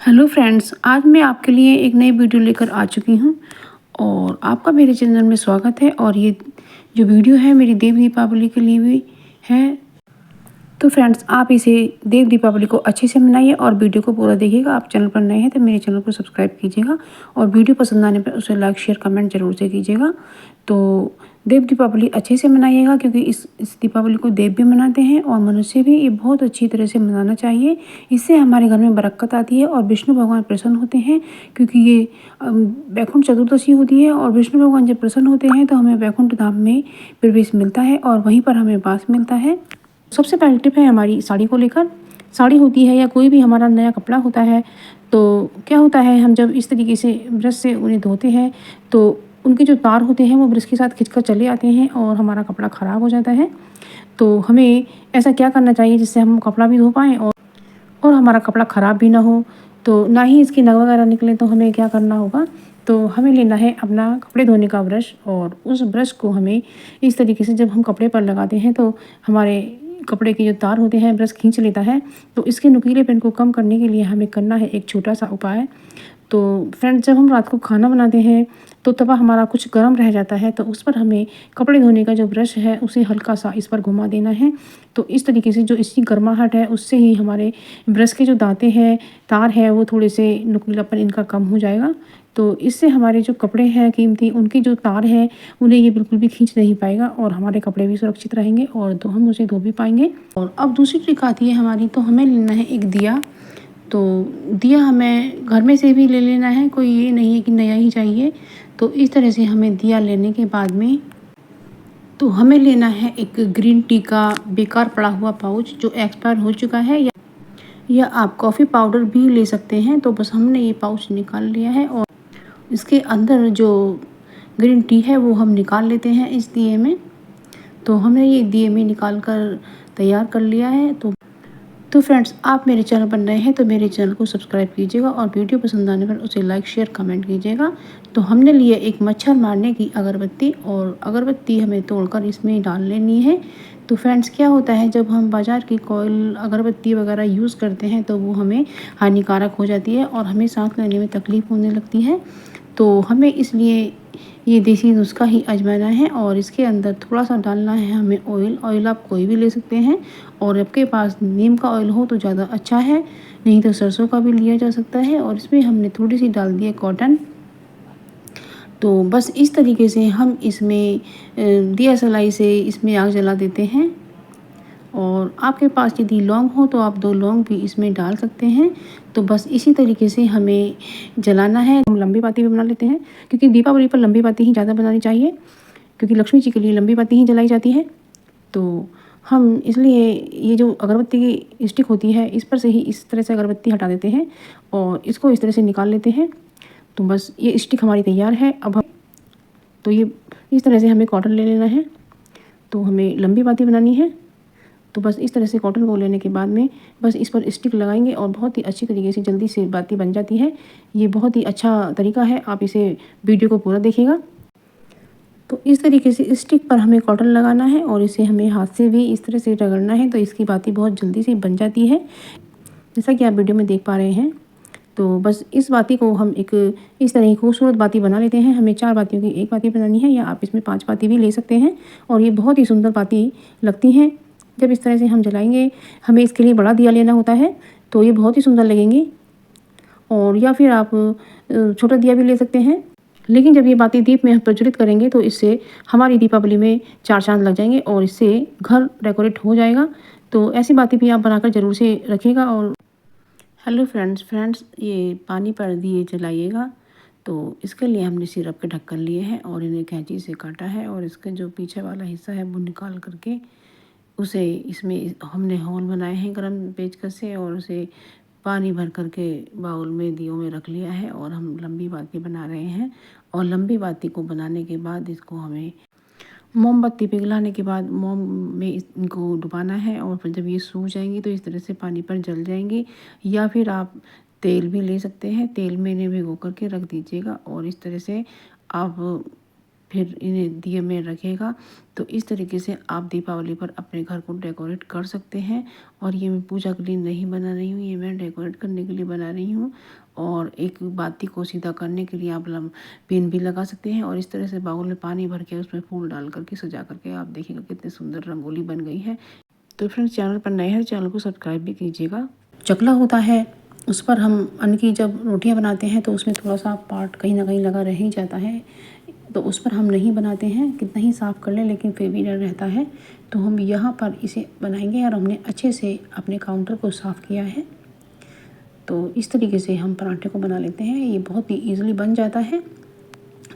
Hello friends, आज मैं आपके लिए एक नई वीडियो लेकर आ चुकी हूँ और आपका मेरे चैनल में स्वागत है। और ये जो वीडियो है मेरी देव दीपावली के लिए भी है। तो फ्रेंड्स, आप इसे देव दीपावली को अच्छे से मनाइए और वीडियो को पूरा देखिएगा। आप चैनल पर नए हैं तो मेरे चैनल को सब्सक्राइब कीजिएगा और वीडियो पसंद आने पर उसे लाइक शेयर कमेंट जरूर से कीजिएगा। तो देव दीपावली अच्छे से मनाइएगा, क्योंकि इस दीपावली को देव भी मनाते हैं और मनुष्य भी। ये बहुत अच्छी तरह से मनाना चाहिए। इससे हमारे घर में बरकत आती है और विष्णु भगवान प्रसन्न होते हैं, क्योंकि ये वैकुंठ चतुर्दशी होती है और विष्णु भगवान जब प्रसन्न होते हैं तो हमें वैकुंठ धाम में प्रवेश मिलता है और वहीं पर हमें वास मिलता है। सबसे पहली टिप है हमारी साड़ी को लेकर। साड़ी होती है या कोई भी हमारा नया कपड़ा होता है, तो क्या होता है, हम जब इस तरीके से ब्रश से उन्हें धोते हैं तो उनके जो तार होते हैं वो ब्रश के साथ खिंचकर चले आते हैं और हमारा कपड़ा ख़राब हो जाता है। तो हमें ऐसा क्या करना चाहिए जिससे हम कपड़ा भी धो पाएँ और हमारा कपड़ा ख़राब भी ना हो, तो ना ही इसकी नग वगैरह निकले। तो हमें क्या करना होगा, तो हमें लेना है अपना कपड़े धोने का ब्रश और उस ब्रश को हमें इस तरीके से जब हम कपड़े पर लगाते हैं तो हमारे कपड़े के जो तार होते हैं ब्रश खींच लेता है। तो इसके नुकीलेपन को कम करने के लिए हमें करना है एक छोटा सा उपाय। तो फ्रेंड्स, जब हम रात को खाना बनाते हैं तो तवा हमारा कुछ गर्म रह जाता है, तो उस पर हमें कपड़े धोने का जो ब्रश है उसे हल्का सा इस पर घुमा देना है। तो इस तरीके से जो इसकी गर्माहट है उससे ही हमारे ब्रश के जो दांते हैं, तार है, वो थोड़े से नुकीलापन इनका कम हो जाएगा। तो इससे हमारे जो कपड़े हैं कीमती, उनकी जो तार हैं उन्हें ये बिल्कुल भी खींच नहीं पाएगा और हमारे कपड़े भी सुरक्षित रहेंगे और तो हम उसे धो भी पाएंगे। और अब दूसरी ट्रिक आती है हमारी। तो हमें लेना है एक दिया। तो दिया हमें घर में से भी ले लेना है, कोई ये नहीं है कि नया ही चाहिए। तो इस तरह से हमें दिया लेने के बाद में तो हमें लेना है एक ग्रीन टी का बेकार पड़ा हुआ पाउच जो एक्सपायर हो चुका है, या आप कॉफ़ी पाउडर भी ले सकते हैं। तो बस हमने ये पाउच निकाल लिया है और इसके अंदर जो ग्रीन टी है वो हम निकाल लेते हैं इस दिए में। तो हमने ये दिए में निकाल कर तैयार कर लिया है। तो फ्रेंड्स, आप मेरे चैनल पर नए हैं तो मेरे चैनल को सब्सक्राइब कीजिएगा और वीडियो पसंद आने पर उसे लाइक शेयर कमेंट कीजिएगा। तो हमने लिए एक मच्छर मारने की अगरबत्ती और अगरबत्ती हमें तोड़कर इसमें डाल लेनी है। तो फ्रेंड्स, क्या होता है, जब हम बाज़ार की कॉयल अगरबत्ती वगैरह यूज़ करते हैं तो वो हमें हानिकारक हो जाती है और हमें सांस लेने में तकलीफ़ होने लगती है। तो हमें इसलिए ये देसी नुस्खा ही आजमाना है और इसके अंदर थोड़ा सा डालना है हमें ऑयल। ऑयल आप कोई भी ले सकते हैं और आपके पास नीम का ऑयल हो तो ज़्यादा अच्छा है, नहीं तो सरसों का भी लिया जा सकता है। और इसमें हमने थोड़ी सी डाल दी है कॉटन। तो बस इस तरीके से हम इसमें दिया सलाई से इसमें आग जला देते हैं। और आपके पास यदि लौंग हो तो आप 2 लौंग भी इसमें डाल सकते हैं। तो बस इसी तरीके से हमें जलाना है। हम लंबी बाती भी बना लेते हैं, क्योंकि दीपावली पर लंबी बाती ही ज़्यादा बनानी चाहिए, क्योंकि लक्ष्मी जी के लिए लंबी बाती ही जलाई जाती है। तो हम इसलिए ये जो अगरबत्ती की स्टिक होती है इस पर से ही इस तरह से अगरबत्ती हटा देते हैं और इसको इस तरह से निकाल लेते हैं। तो बस ये स्टिक हमारी तैयार है। अब हम तो ये इस तरह से हमें कॉटन ले लेना है। तो हमें लंबी बाती बनानी है। तो बस इस तरह से कॉटन को लेने के बाद में बस इस पर स्टिक लगाएंगे और बहुत ही अच्छी तरीके से जल्दी से बाती बन जाती है। ये बहुत ही अच्छा तरीका है, आप इसे वीडियो को पूरा देखिएगा। तो इस तरीके से स्टिक पर हमें कॉटन लगाना है और इसे हमें हाथ से भी इस तरह से रगड़ना है, तो इसकी बाती बहुत जल्दी से बन जाती है, जैसा कि आप वीडियो में देख पा रहे हैं। तो बस इस बाती को हम एक इस तरह की खूबसूरत बाती बना लेते हैं। हमें 4 बातियों की एक बाती बनानी है, या आप इसमें 5 बाती भी ले सकते हैं और ये बहुत ही सुंदर बाती लगती हैं जब इस तरह से हम जलाएंगे। हमें इसके लिए बड़ा दिया लेना होता है, तो ये बहुत ही सुंदर लगेंगी। और या फिर आप छोटा दिया भी ले सकते हैं। लेकिन जब ये बाती दीप में हम प्रज्वलित करेंगे तो इससे हमारी दीपावली में 4 चांद लग जाएंगे और इससे घर डेकोरेट हो जाएगा। तो ऐसी बाती भी आप बनाकर ज़रूर से रखिएगा। और हेलो फ्रेंड्स, ये पानी पर दिए जलाइएगा। तो इसके लिए हमने सिरप के ढक्कन लिए हैं और इन्हें कैंची से काटा है और इसका जो पीछे वाला हिस्सा है वो निकाल करके उसे इसमें हमने होल बनाए हैं गरम पेचकस से और उसे पानी भर करके बाउल में दियों में रख लिया है। और हम लंबी बाती बना रहे हैं और लंबी बाती को बनाने के बाद इसको हमें मोमबत्ती पिघलाने के बाद मोम में इनको डुबाना है और फिर जब ये सूख जाएंगी तो इस तरह से पानी पर जल जाएंगी। या फिर आप तेल भी ले सकते हैं, तेल में इन्हें भिगो करके रख दीजिएगा और इस तरह से आप फिर इन्हें दिए में रखेगा। तो इस तरीके से आप दीपावली पर अपने घर को डेकोरेट कर सकते हैं। और ये मैं पूजा के लिए नहीं बना रही हूँ, ये मैं डेकोरेट करने के लिए बना रही हूँ। और एक बाती को सीधा करने के लिए आप पेन भी लगा सकते हैं। और इस तरह से बाउल में पानी भर के उसमें फूल डाल करके सजा करके आप देखिएगा कितनी सुंदर रंगोली बन गई है। तो फ्रेंड्स, चैनल पर नए हैं, चैनल को सब्सक्राइब भी कीजिएगा। चकला होता है, उस पर हम अन्न की जब रोटियां बनाते हैं तो उसमें थोड़ा सा पार्ट कहीं ना कहीं लगा रह ही जाता है, तो उस पर हम नहीं बनाते हैं, कितना ही साफ़ कर लें लेकिन फिर भी डर रहता है। तो हम यहाँ पर इसे बनाएंगे और हमने अच्छे से अपने काउंटर को साफ़ किया है। तो इस तरीके से हम पराठे को बना लेते हैं, ये बहुत ही ईजिली बन जाता है।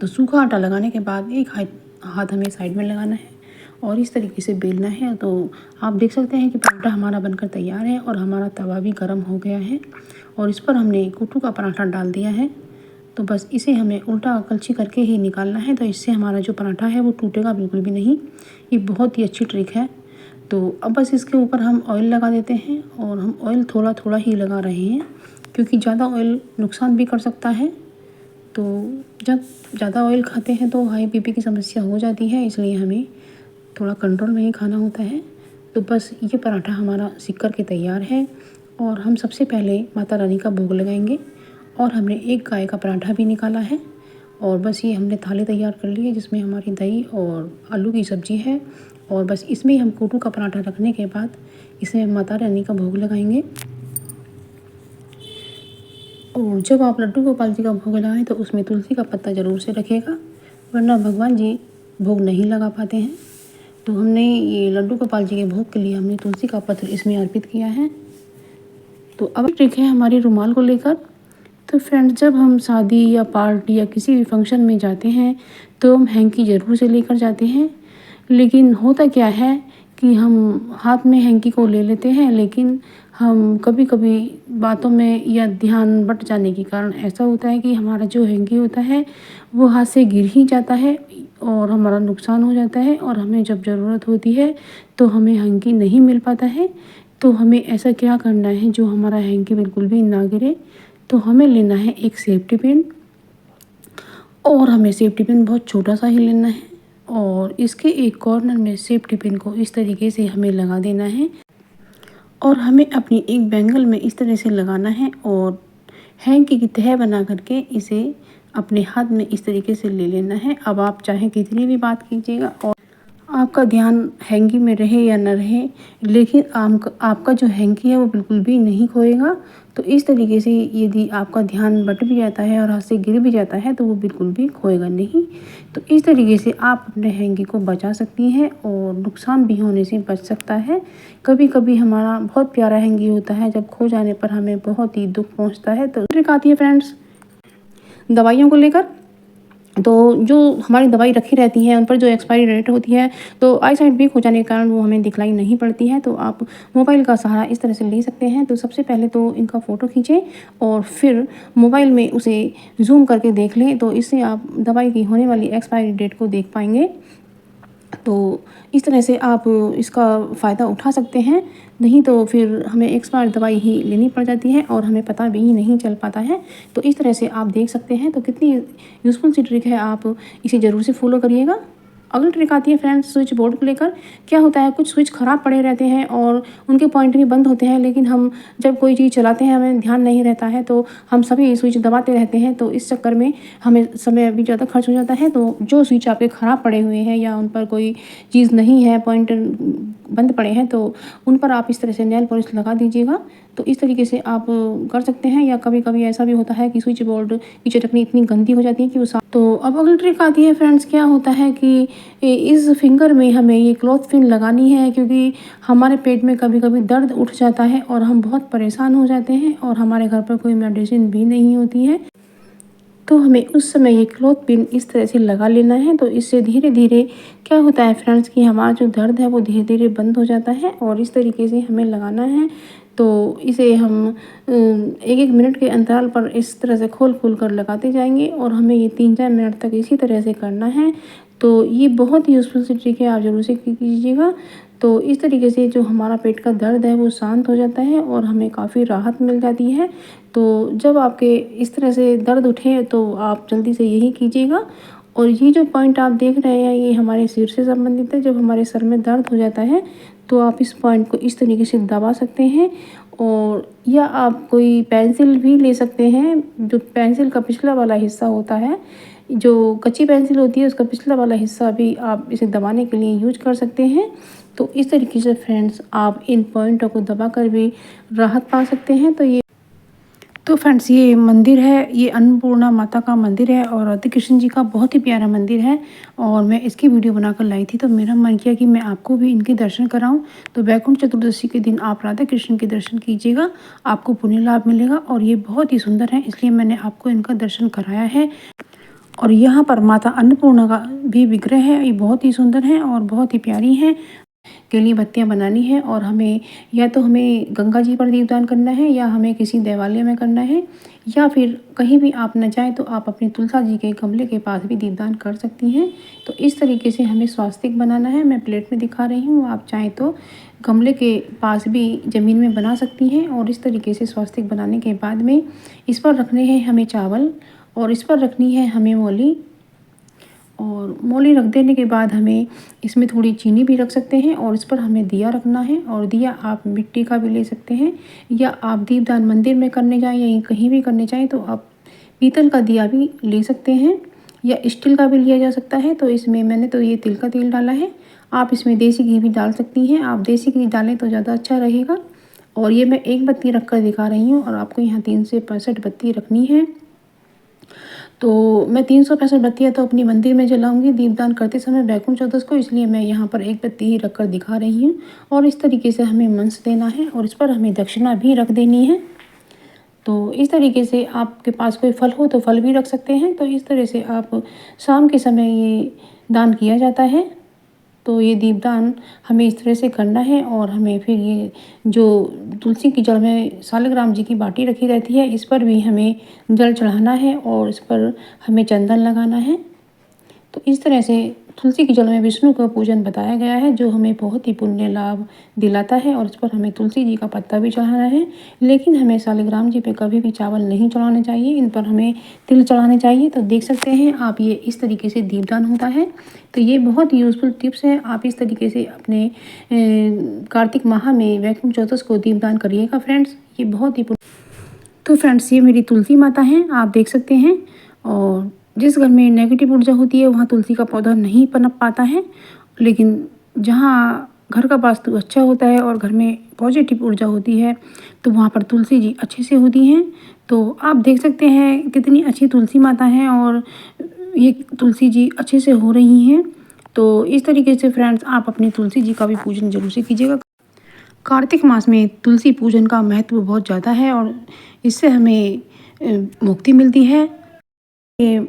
तो सूखा आटा लगाने के बाद एक हाथ हमें साइड में लगाना है और इस तरीके से बेलना है। तो आप देख सकते हैं कि पराठा हमारा बनकर तैयार है और हमारा तवा भी गर्म हो गया है और इस पर हमने कुट्टू का पराठा डाल दिया है। तो बस इसे हमें उल्टा कलछी करके ही निकालना है, तो इससे हमारा जो पराठा है वो टूटेगा बिल्कुल भी नहीं। ये बहुत ही अच्छी ट्रिक है। तो अब बस इसके ऊपर हम ऑयल लगा देते हैं और हम ऑयल थोड़ा थोड़ा ही लगा रहे हैं क्योंकि ज़्यादा ऑयल नुकसान भी कर सकता है। तो जब ज़्यादा ऑयल खाते हैं तो हाई बीपी की समस्या हो जाती है, इसलिए हमें थोड़ा कंट्रोल में ही खाना होता है। तो बस ये पराठा हमारा सिक कर के तैयार है और हम सबसे पहले माता रानी का भोग लगाएंगे। और हमने एक गाय का पराठा भी निकाला है और बस ये हमने थाली तैयार कर ली है जिसमें हमारी दही और आलू की सब्ज़ी है। और बस इसमें हम कोटू का पराठा रखने के बाद इसमें माता रानी का भोग लगाएंगे। और जब आप लड्डू गोपाल जी का भोग लगाएं तो उसमें तुलसी का पत्ता ज़रूर से रखेगा, वरना भगवान जी भोग नहीं लगा पाते हैं। तो हमने ये लड्डू गोपाल जी के भोग के लिए हमने तुलसी का पत्र इसमें अर्पित किया है। तो अब ट्रिक है हमारी रुमाल को लेकर। तो फ्रेंड्स, जब हम शादी या पार्टी या किसी भी फंक्शन में जाते हैं तो हम हैंकी ज़रूर से लेकर जाते हैं, लेकिन होता क्या है कि हम हाथ में हैंकी को ले लेते हैं, लेकिन हम कभी कभी बातों में या ध्यान बट जाने के कारण ऐसा होता है कि हमारा जो हैंकी होता है वो हाथ से गिर ही जाता है और हमारा नुकसान हो जाता है। और हमें जब ज़रूरत होती है तो हमें हैंकी नहीं मिल पाता है। तो हमें ऐसा क्या करना है जो हमारा हैंकी बिल्कुल भी ना गिरे। तो हमें लेना है एक सेफ्टी पिन और हमें सेफ्टी पिन बहुत छोटा सा ही लेना है और इसके एक कॉर्नर में सेफ्टी पिन को इस तरीके से हमें लगा देना है और हमें अपनी एक बैंगल में इस तरह से लगाना है और हैंकी की तह बना करके इसे अपने हाथ में इस तरीके से ले लेना है। अब आप चाहे कितनी भी बात कीजिएगा और आपका ध्यान हैंकी में रहे या न रहे, लेकिन आपका जो हैंकी है वो बिल्कुल भी नहीं खोएगा। तो इस तरीके से यदि आपका ध्यान बट भी जाता है और हाथ से गिर भी जाता है तो वो बिल्कुल भी खोएगा नहीं। तो इस तरीके से आप अपने हैंकी को बचा सकती हैं और नुकसान भी होने से बच सकता है। कभी कभी हमारा बहुत प्यारा हैंकी होता है, जब खो जाने पर हमें बहुत ही दुख पहुँचता है। तो ट्रिक आती है फ्रेंड्स दवाइयों को लेकर। तो जो हमारी दवाई रखी रहती है उन पर जो एक्सपायरी डेट होती है, तो आई साइट वीक हो जाने के कारण वो हमें दिखलाई नहीं पड़ती है। तो आप मोबाइल का सहारा इस तरह से ले सकते हैं। तो सबसे पहले तो इनका फ़ोटो खींचें और फिर मोबाइल में उसे जूम करके देख लें, तो इससे आप दवाई की होने वाली एक्सपायरी डेट को देख पाएंगे। तो इस तरह से आप इसका फ़ायदा उठा सकते हैं, नहीं तो फिर हमें एक्सपायर दवाई ही लेनी पड़ जाती है और हमें पता भी नहीं चल पाता है। तो इस तरह से आप देख सकते हैं। तो कितनी यूज़फुल सी ट्रिक है, आप इसे ज़रूर से फॉलो करिएगा। अगली ट्रिक आती है फ्रेंड्स स्विच बोर्ड को लेकर। क्या होता है, कुछ स्विच ख़राब पड़े रहते हैं और उनके पॉइंट भी बंद होते हैं, लेकिन हम जब कोई चीज़ चलाते हैं हमें ध्यान नहीं रहता है, तो हम सभी स्विच दबाते रहते हैं। तो इस चक्कर में हमें समय भी ज़्यादा खर्च हो जाता है। तो जो स्विच आपके ख़राब पड़े हुए हैं या उन पर कोई चीज़ नहीं है, पॉइंट बंद पड़े हैं, तो उन पर आप इस तरह से नेल पॉलिश लगा दीजिएगा। तो इस तरीके से आप कर सकते हैं। या कभी कभी ऐसा भी होता है कि स्विच बोर्ड की चटनी इतनी गंदी हो जाती है कि वो तो अब अगली ट्रिक आती है फ्रेंड्स। क्या होता है कि इस फिंगर में हमें ये क्लॉथ पिन लगानी है, क्योंकि हमारे पेट में कभी कभी दर्द उठ जाता है और हम बहुत परेशान हो जाते हैं और हमारे घर पर कोई मेडिसिन भी नहीं होती है। तो हमें उस समय ये क्लॉथ पिन इस तरह से लगा लेना है। तो इससे धीरे धीरे क्या होता है फ्रेंड्स कि हमारा जो दर्द है वो धीरे धीरे बंद हो जाता है और इस तरीके से हमें लगाना है। तो इसे हम एक एक मिनट के अंतराल पर इस तरह से खोल खोल कर लगाते जाएंगे और हमें ये 3-4 मिनट तक इसी तरह से करना है। तो ये बहुत ही यूज़फुल सी ट्रिक है, आप ज़रूर से कीजिएगा। तो इस तरीके से जो हमारा पेट का दर्द है वो शांत हो जाता है और हमें काफ़ी राहत मिल जाती है। तो जब आपके इस तरह से दर्द उठे तो आप जल्दी से यही कीजिएगा और ये जो पॉइंट आप देख रहे हैं ये हमारे सिर से संबंधित है। जब हमारे सर में दर्द हो जाता है तो आप इस पॉइंट को इस तरीके से दबा सकते हैं, और या आप कोई पेंसिल भी ले सकते हैं। जो पेंसिल का पिछला वाला हिस्सा होता है, जो कच्ची पेंसिल होती है, उसका पिछला वाला हिस्सा भी आप इसे दबाने के लिए यूज कर सकते हैं। तो इस तरीके से फ्रेंड्स आप इन पॉइंटों को दबाकर भी राहत पा सकते हैं। तो फ्रेंड्स ये मंदिर है, ये अन्नपूर्णा माता का मंदिर है और राधा कृष्ण जी का बहुत ही प्यारा मंदिर है। और मैं इसकी वीडियो बनाकर लाई थी, तो मेरा मन किया कि मैं आपको भी इनके दर्शन कराऊं। तो वैकुंठ चतुर्दशी के दिन आप राधा कृष्ण के दर्शन कीजिएगा, आपको पुण्य लाभ मिलेगा। और ये बहुत ही सुंदर है, इसलिए मैंने आपको इनका दर्शन कराया है। और यहाँ पर माता अन्नपूर्णा का भी विग्रह है, ये बहुत ही सुंदर है और बहुत ही प्यारी है। के लिए बत्तियां बनानी है, और हमें या तो हमें गंगा जी पर दीपदान करना है, या हमें किसी देवालय में करना है, या फिर कहीं भी आप न जाए तो आप अपनी तुलसा जी के गमले के पास भी दीपदान कर सकती हैं। तो इस तरीके से हमें स्वास्तिक बनाना है। मैं प्लेट में दिखा रही हूँ, आप चाहें तो गमले के पास भी ज़मीन में बना सकती हैं। और इस तरीके से स्वास्तिक बनाने के बाद में इस पर रखने हैं हमें चावल, और इस पर रखनी है हमें मौली। और मौली रख देने के बाद हमें इसमें थोड़ी चीनी भी रख सकते हैं, और इस पर हमें दिया रखना है। और दिया आप मिट्टी का भी ले सकते हैं, या आप दीपदान मंदिर में करने जाएं या कहीं भी करने चाहें तो आप पीतल का दिया भी ले सकते हैं, या स्टील का भी लिया जा सकता है। तो इसमें मैंने तो ये तिल का तेल डाला है, आप इसमें देसी घी भी डाल सकती हैं। आप देसी घी डालें तो ज़्यादा अच्छा रहेगा। और ये मैं एक बत्ती रख कर दिखा रही हूँ, और आपको यहाँ 3 से 65 बत्ती रखनी है। तो मैं 365 बत्तियाँ तो अपनी मंदिर में जलाऊंगी दीपदान करते समय वैकुंठ चतुर्दशी को, इसलिए मैं यहाँ पर एक बत्ती ही रख कर दिखा रही हूँ। और इस तरीके से हमें मंत्र देना है, और इस पर हमें दक्षिणा भी रख देनी है। तो इस तरीके से आपके पास कोई फल हो तो फल भी रख सकते हैं। तो इस तरह से आप शाम के समय ये दान किया जाता है। तो ये दीपदान हमें इस तरह से करना है। और हमें फिर ये जो तुलसी की जड़ में शालिग्राम जी की बाटी रखी रहती है, इस पर भी हमें जल चढ़ाना है, और इस पर हमें चंदन लगाना है। तो इस तरह से तुलसी की जल में विष्णु का पूजन बताया गया है, जो हमें बहुत ही पुण्य लाभ दिलाता है। और इस पर हमें तुलसी जी का पत्ता भी चढ़ाना है, लेकिन हमें शालिग्राम जी पे कभी भी चावल नहीं चढ़ाने चाहिए, इन पर हमें तिल चढ़ाने चाहिए। तो देख सकते हैं आप, ये इस तरीके से दीपदान होता है। तो ये बहुत यूज़फुल टिप्स हैं, आप इस तरीके से अपने कार्तिक माह में वैकुंठ चतुर्दशी को दीपदान करिएगा फ्रेंड्स, ये बहुत ही। तो फ्रेंड्स ये मेरी तुलसी माता हैं, आप देख सकते हैं। और जिस घर में नेगेटिव ऊर्जा होती है वहाँ तुलसी का पौधा नहीं पनप पाता है, लेकिन जहाँ घर का वास्तु अच्छा होता है और घर में पॉजिटिव ऊर्जा होती है तो वहाँ पर तुलसी जी अच्छे से होती हैं। तो आप देख सकते हैं कितनी अच्छी तुलसी माता हैं, और ये तुलसी जी अच्छे से हो रही हैं। तो इस तरीके से फ्रेंड्स आप अपनी तुलसी जी का भी पूजन जरूर से कीजिएगा। कार्तिक मास में तुलसी पूजन का महत्व बहुत ज़्यादा है, और इससे हमें मुक्ति मिलती है। ये